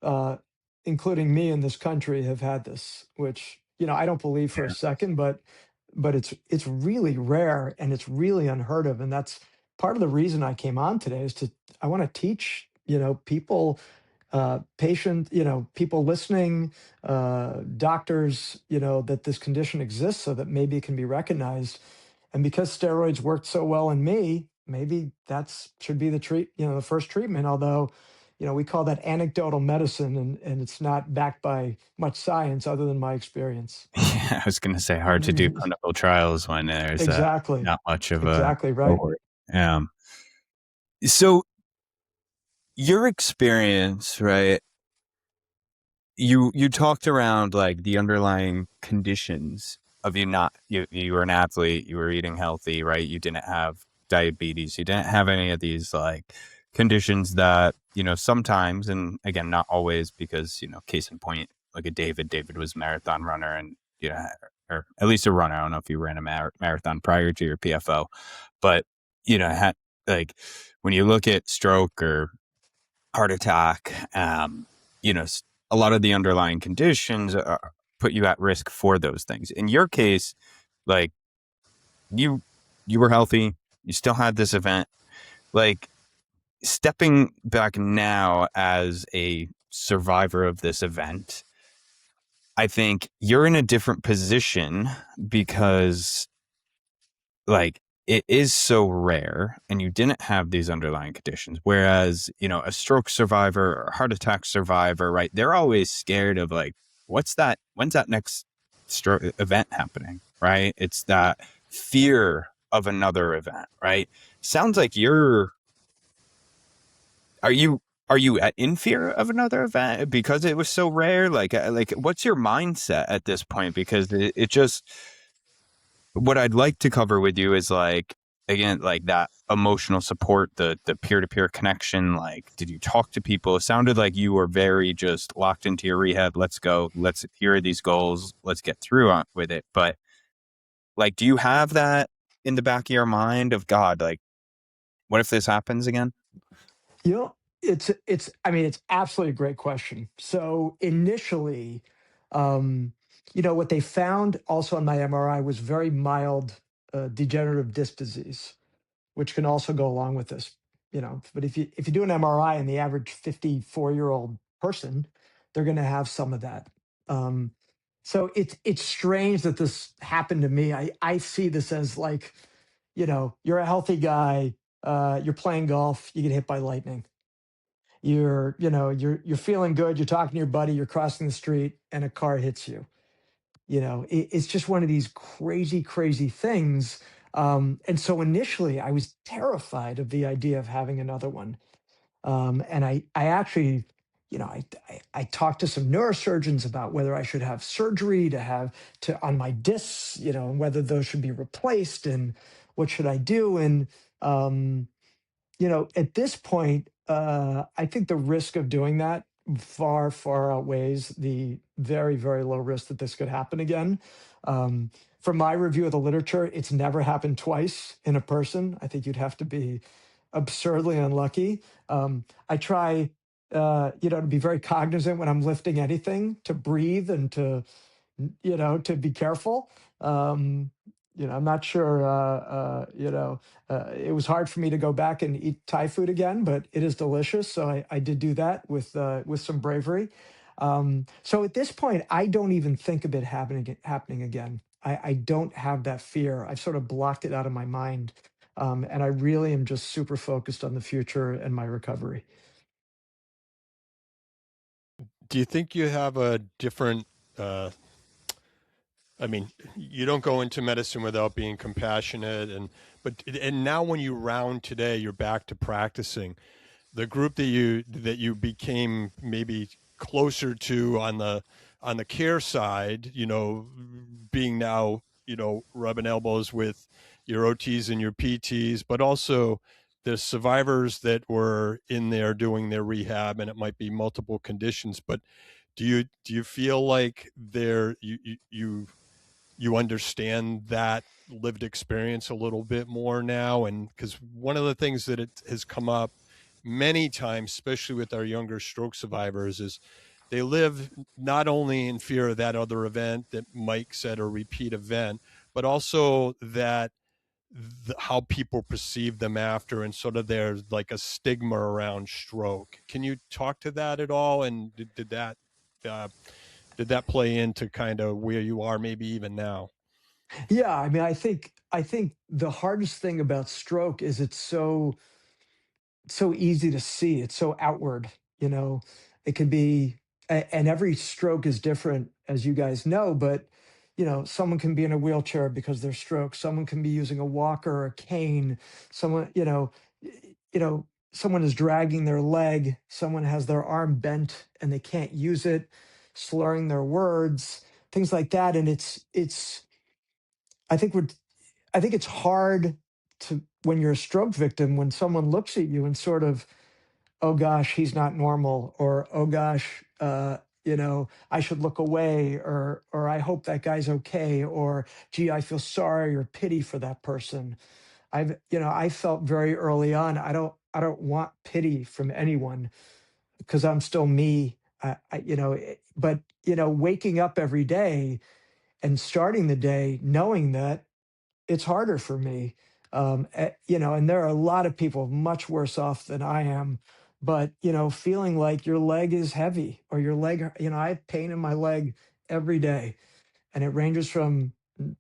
uh, including me in this country, have had this, which, I don't believe for a Yeah, second, but it's really rare and it's really unheard of. And that's part of the reason I came on today is I want to teach, people, people listening, doctors, that this condition exists so that maybe it can be recognized. And because steroids worked so well in me, maybe that's should be the first treatment. Although, we call that anecdotal medicine, and it's not backed by much science other than my experience. yeah. I was going to say hard to do clinical trials when there's Exactly, not much of a exactly right. cohort. So your experience, right? You talked around like the underlying conditions of you were an athlete, you were eating healthy, right? You didn't have diabetes, you didn't have any of these like conditions that, sometimes, and again, not always, because, case in point, like David was a marathon runner and, or at least a runner. I don't know if you ran a marathon prior to your PFO, but, had like when you look at stroke or heart attack, a lot of the underlying conditions put you at risk for those things. In your case, like you were healthy, you still had this event. Like stepping back now as a survivor of this event, I think you're in a different position because like it is so rare and you didn't have these underlying conditions. Whereas, a stroke survivor or heart attack survivor, right? They're always scared of like, when's that next stroke event happening? Right. It's that fear of another event, right? Sounds like are are you in fear of another event because it was so rare? Like what's your mindset at this point? Because it just, what I'd like to cover with you is like, again, like that emotional support, the peer-to-peer connection. Like, did you talk to people? It sounded like you were very just locked into your rehab. Let's go. Here are these goals. Let's get through with it. But like, do you have that in the back of your mind of, God, like, what if this happens again? You know, I mean, it's absolutely a great question. So initially, um, what they found also on my MRI was very mild degenerative disc disease, which can also go along with this. But if you do an MRI in the average 54-year-old person, they're going to have some of that. Um, so it's strange that this happened to me. I see this as like, you're a healthy guy, you're playing golf, you get hit by lightning. You're feeling good, you're talking to your buddy, you're crossing the street, and a car hits you. It's just one of these crazy, crazy things. And so initially, I was terrified of the idea of having another one. And I actually, I talked to some neurosurgeons about whether I should have surgery on my discs, and whether those should be replaced, and what should I do. And at this point, I think the risk of doing that far, far outweighs the very, very low risk that this could happen again. From my review of the literature, it's never happened twice in a person. I think you'd have to be absurdly unlucky. I try, to be very cognizant when I'm lifting anything, to breathe and to be careful. I'm not sure, it was hard for me to go back and eat Thai food again, but it is delicious. So I did do that with some bravery. So at this point, I don't even think of it happening again. I don't have that fear. I've sort of blocked it out of my mind. And I really am just super focused on the future and my recovery. Do you think you have a different I mean, you don't go into medicine without being compassionate, and now when you round today, you're back to practicing. The group that you became maybe closer to on the care side, being now, rubbing elbows with your OTs and your PTs, but also the survivors that were in there doing their rehab, and it might be multiple conditions. But do you feel like you understand that lived experience a little bit more now? And because one of the things that it has come up many times, especially with our younger stroke survivors, is they live not only in fear of that other event that Mike said, a repeat event, but also that how people perceive them after, and sort of there's like a stigma around stroke. Can you talk to that at all? And uh, did that play into kind of where you are maybe even now? Yeah, I mean, I think the hardest thing about stroke is it's so easy to see. It's so outward, you know. It could be, and every stroke is different, as you guys know. But someone can be in a wheelchair because they're stroke. Someone can be using a walker or a cane. Someone, someone is dragging their leg. Someone has their arm bent and they can't use it, slurring their words, things like that. And it's. I think we're I think it's hard to, when you're a stroke victim, when someone looks at you and sort of, oh gosh, he's not normal, or oh gosh, I should look away, or I hope that guy's okay, or gee, I feel sorry or pity for that person. I felt very early on, I don't want pity from anyone because I'm still me. But waking up every day and starting the day knowing that it's harder for me. And there are a lot of people much worse off than I am. But feeling like your leg is heavy, or your leg, I have pain in my leg every day, and it ranges from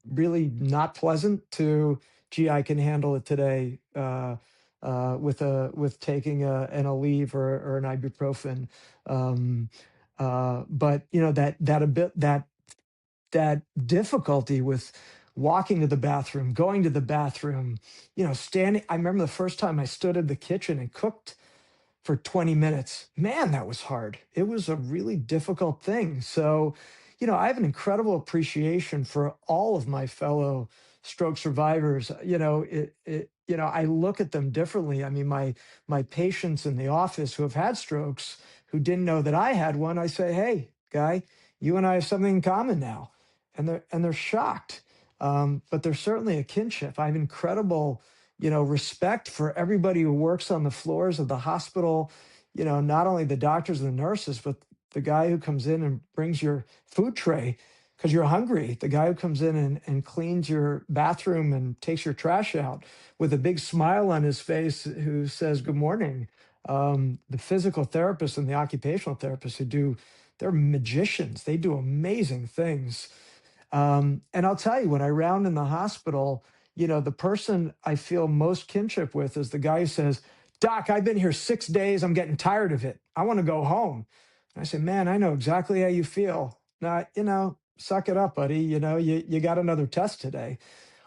really not pleasant to, gee, I can handle it today, with taking an Aleve or an ibuprofen. Um, but that a bit that difficulty with walking to the bathroom, going to the bathroom, standing. I remember the first time I stood in the kitchen and cooked, for 20 minutes. Man, that was hard. It was a really difficult thing. So, I have an incredible appreciation for all of my fellow stroke survivors. I look at them differently. I mean, my patients in the office who have had strokes, who didn't know that I had one, I say, "Hey, guy, you and I have something in common now," and they're shocked. But there's certainly a kinship. I have incredible, respect for everybody who works on the floors of the hospital. Not only the doctors and the nurses, but the guy who comes in and brings your food tray because you're hungry. The guy who comes in and cleans your bathroom and takes your trash out with a big smile on his face, who says good morning. The physical therapists and the occupational therapists they're magicians. They do amazing things. And I'll tell you, when I round in the hospital, the person I feel most kinship with is the guy who says, "Doc, I've been here 6 days. I'm getting tired of it. I want to go home." And I say, "Man, I know exactly how you feel. Now, suck it up, buddy. You got another test today."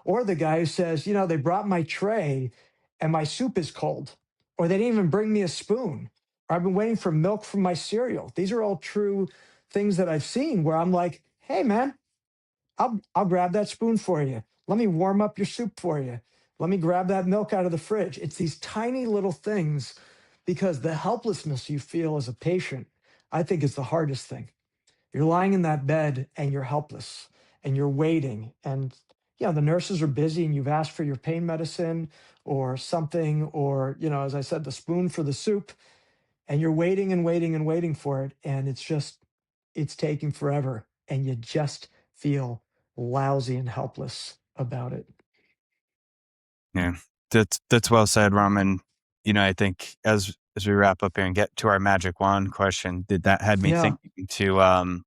Or the guy who says, "They brought my tray and my soup is cold, or they didn't even bring me a spoon, or I've been waiting for milk from my cereal." These are all true things that I've seen where I'm like, "Hey, man, I'll grab that spoon for you. Let me warm up your soup for you. Let me grab that milk out of the fridge." It's these tiny little things, because the helplessness you feel as a patient, I think, is the hardest thing. You're lying in that bed and you're helpless and you're waiting. And the nurses are busy and you've asked for your pain medicine or something, or, as I said, the spoon for the soup, and you're waiting and waiting and waiting for it. And it's taking forever. And you just feel lousy and helpless about it. Yeah, that's well said, Roman. I think as we wrap up here and get to our magic wand question, that had me Yeah. thinking to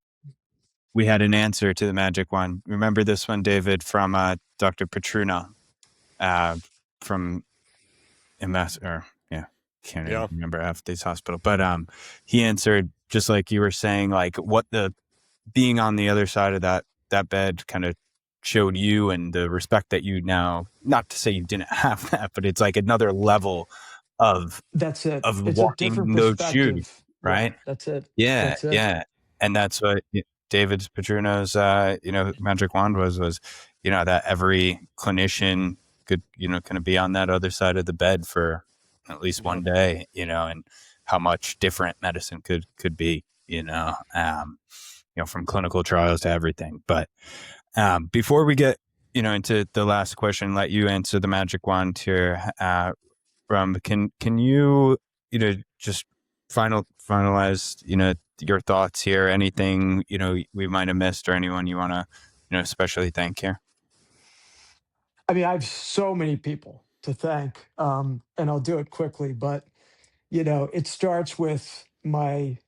we had an answer to the magic wand. Remember this one, David, from Dr. Petruna from MS, or can't even Yeah. remember half these hospital, but he answered just like you were saying, like what the being on the other side of that bed kind of showed you, and the respect that you now, not to say you didn't have that, but it's like another level of That's it. It's a walking different in those shoes, perspective. Yeah, right? that's it. Yeah, That's it. yeah. And that's what David Petruno's magic wand was, that every clinician could, kind of be on that other side of the bed for at least one day, and how much different medicine could be, from clinical trials to everything. But before we get, into the last question, let you answer the magic wand here. Can you, just finalize, your thoughts here? Anything, we might have missed, or anyone you want to, especially thank here? I mean, I have so many people to thank, and I'll do it quickly. But it starts with my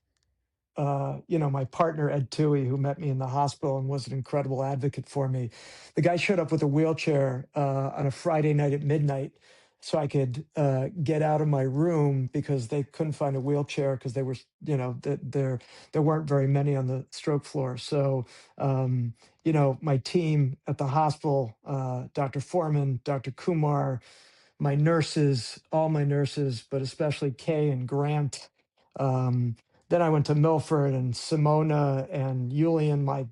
partner, Ed Toohey, who met me in the hospital and was an incredible advocate for me. The guy showed up with a wheelchair on a Friday night at midnight so I could get out of my room, because they couldn't find a wheelchair, because they were, there weren't very many on the stroke floor. So, my team at the hospital, Dr. Foreman, Dr. Kumar, my nurses, all my nurses, but especially Kay and Grant. Um, then I went to Milford, and Simona and Julian, my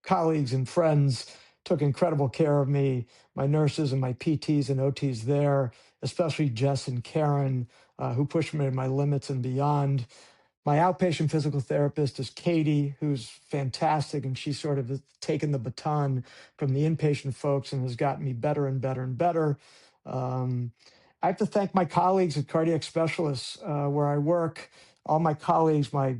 colleagues and friends, took incredible care of me. My nurses and my PTs and OTs there, especially Jess and Karen, who pushed me to my limits and beyond. My outpatient physical therapist is Katie, who's fantastic, and she sort of has taken the baton from the inpatient folks and has gotten me better and better and better. Um, I have to thank my colleagues at Cardiac Specialists, where I work. All my colleagues, my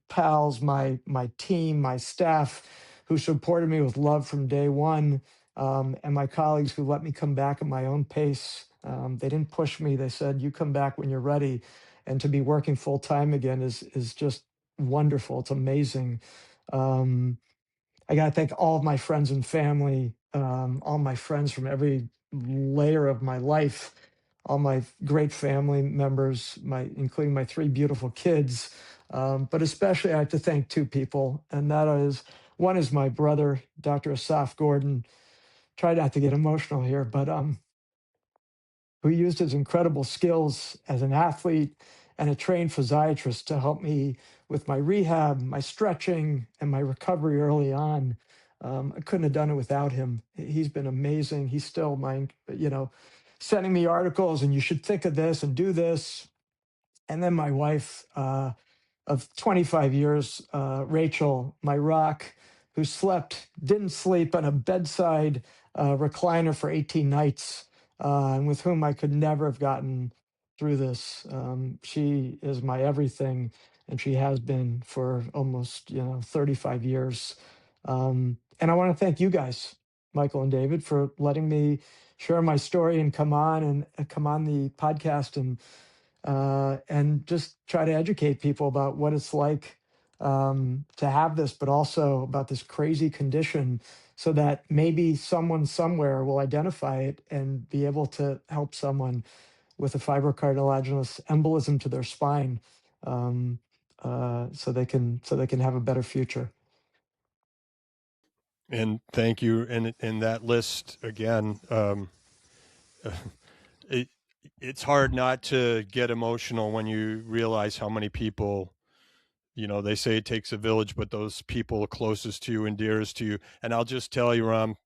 pals, my team, my staff, who supported me with love from day one, and my colleagues who let me come back at my own pace. They didn't push me. They said, "You come back when you're ready." And to be working full time again is just wonderful. It's amazing. Um, I got to thank all of my friends and family, all my friends from every layer of my life, all my great family members, including my three beautiful kids. But especially, I have to thank two people, and one is my brother, Dr. Asaf Gordon. Try not to get emotional here, but who used his incredible skills as an athlete and a trained physiatrist to help me with my rehab, my stretching, and my recovery early on. I couldn't have done it without him. He's been amazing. He's still sending me articles, and you should think of this and do this. And then my wife, of 25 years, Rachel, my rock, who didn't sleep on a bedside recliner for 18 nights, and with whom I could never have gotten through this. She is my everything, and she has been for almost 35 years. And I want to thank you guys, Michael and David, for letting me share my story and come on the podcast and just try to educate people about what it's like to have this, but also about this crazy condition, so that maybe someone somewhere will identify it and be able to help someone with a fibrocartilaginous embolism to their spine, so they can have a better future. And thank you. And in that list again, it it's hard not to get emotional when you realize how many people, they say it takes a village, but those people closest to you and dearest to you. And I'll just tell you, Ram,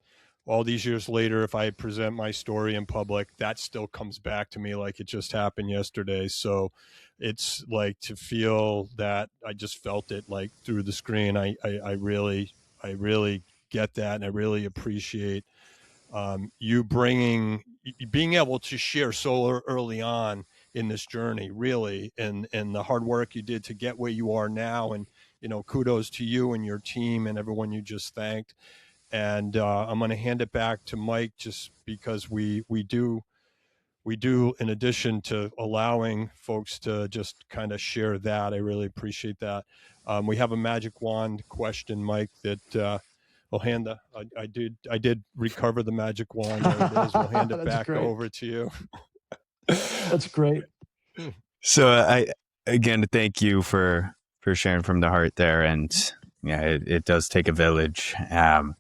all these years later, if I present my story in public, that still comes back to me like it just happened yesterday. So it's like to feel that I just felt it like through the screen. I really get that. And I really appreciate you being able to share so early on in this journey, really, and the hard work you did to get where you are now. And, kudos to you and your team and everyone you just thanked. And I'm going to hand it back to Mike, just because we do, in addition to allowing folks to just kind of share that. I really appreciate that. We have a magic wand question, Mike, that I'll hand I did recover the magic wand. There it is. We'll hand it back great. over to you. That's great. So again, thank you for sharing from the heart there. And yeah, it does take a village. And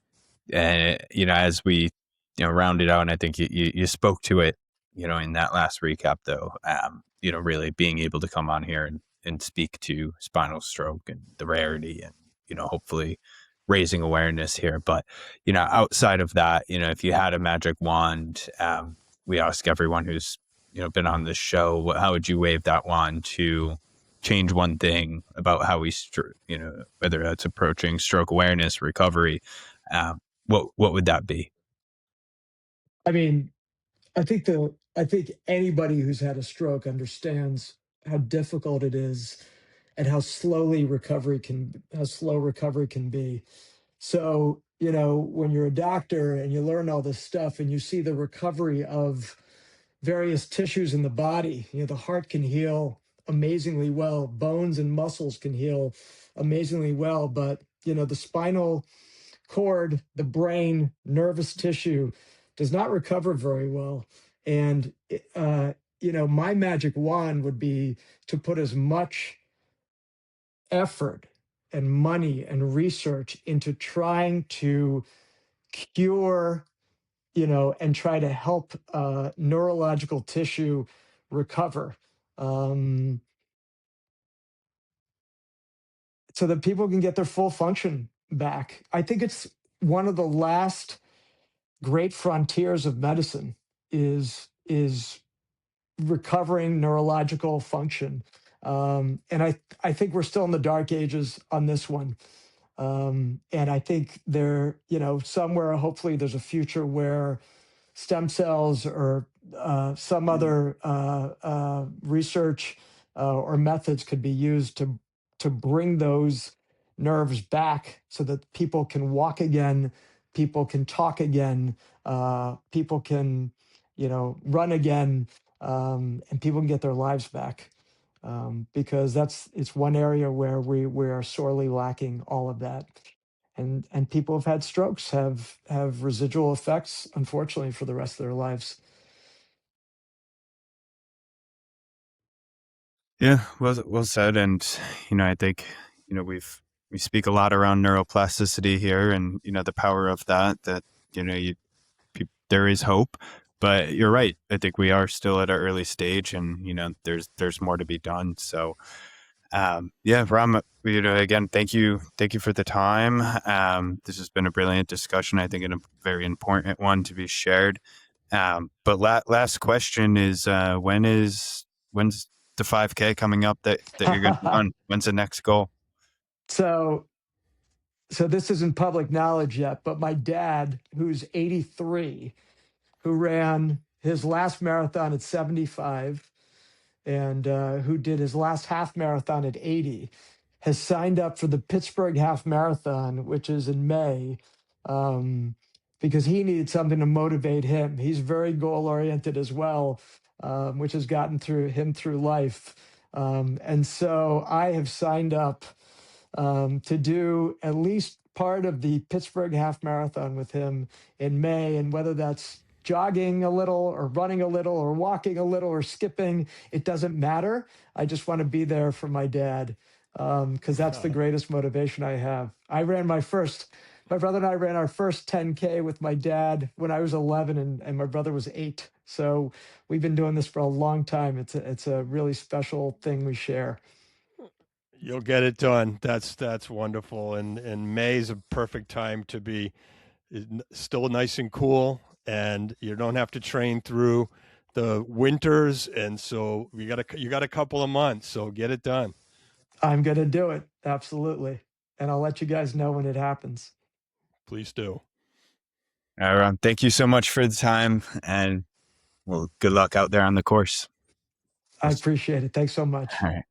as we round it out, and I think you spoke to it in that last recap, though, really being able to come on here and speak to spinal stroke and the rarity, and hopefully raising awareness here. But outside of that, if you had a magic wand, we ask everyone who's been on this show, how would you wave that wand to change one thing about how we whether that's approaching stroke awareness, recovery, what would that be? I mean, I think anybody who's had a stroke understands how difficult it is and how slow recovery can be. So, when you're a doctor and you learn all this stuff and you see the recovery of various tissues in the body, the heart can heal amazingly well, bones and muscles can heal amazingly well, but the spinal cord, the brain, nervous tissue does not recover very well. And, my magic wand would be to put as much effort and money and research into trying to cure, and try to help neurological tissue recover, so that people can get their full function back. I think it's one of the last great frontiers of medicine is recovering neurological function. And I think we're still in the dark ages on this one. And I think somewhere, hopefully there's a future where stem cells or some other research or methods could be used to bring those nerves back so that people can walk again, people can talk again, people can, run again, and people can get their lives back. Because it's one area where we are sorely lacking all of that. And people who've had strokes have residual effects, unfortunately, for the rest of their lives. Yeah, well said. And I think we speak a lot around neuroplasticity here, and the power of that. That there is hope. But you're right. I think we are still at an early stage, and there's more to be done. So, yeah, Ram, again, thank you for the time. This has been a brilliant discussion. I think a very important one to be shared. But last question is, when's the 5K coming up that you're going to run? When's the next goal? So this isn't public knowledge yet, but my dad, who's 83, who ran his last marathon at 75 and who did his last half marathon at 80, has signed up for the Pittsburgh Half Marathon, which is in May, because he needed something to motivate him. He's very goal oriented as well, which has gotten him through life. And so I have signed up to do at least part of the Pittsburgh Half Marathon with him in May. And whether that's jogging a little or running a little or walking a little or skipping, it doesn't matter. I just want to be there for my dad, because that's the greatest motivation I have. My brother and I ran our first 10K with my dad when I was 11 and my brother was 8. So we've been doing this for a long time. It's a really special thing we share. You'll get it done. That's wonderful. And May is a perfect time to be still nice and cool, and you don't have to train through the winters. And so you got a couple of months, so get it done. I'm going to do it. Absolutely. And I'll let you guys know when it happens. Please do. All right. Thank you so much for the time, and well, good luck out there on the course. I appreciate it. Thanks so much. All right.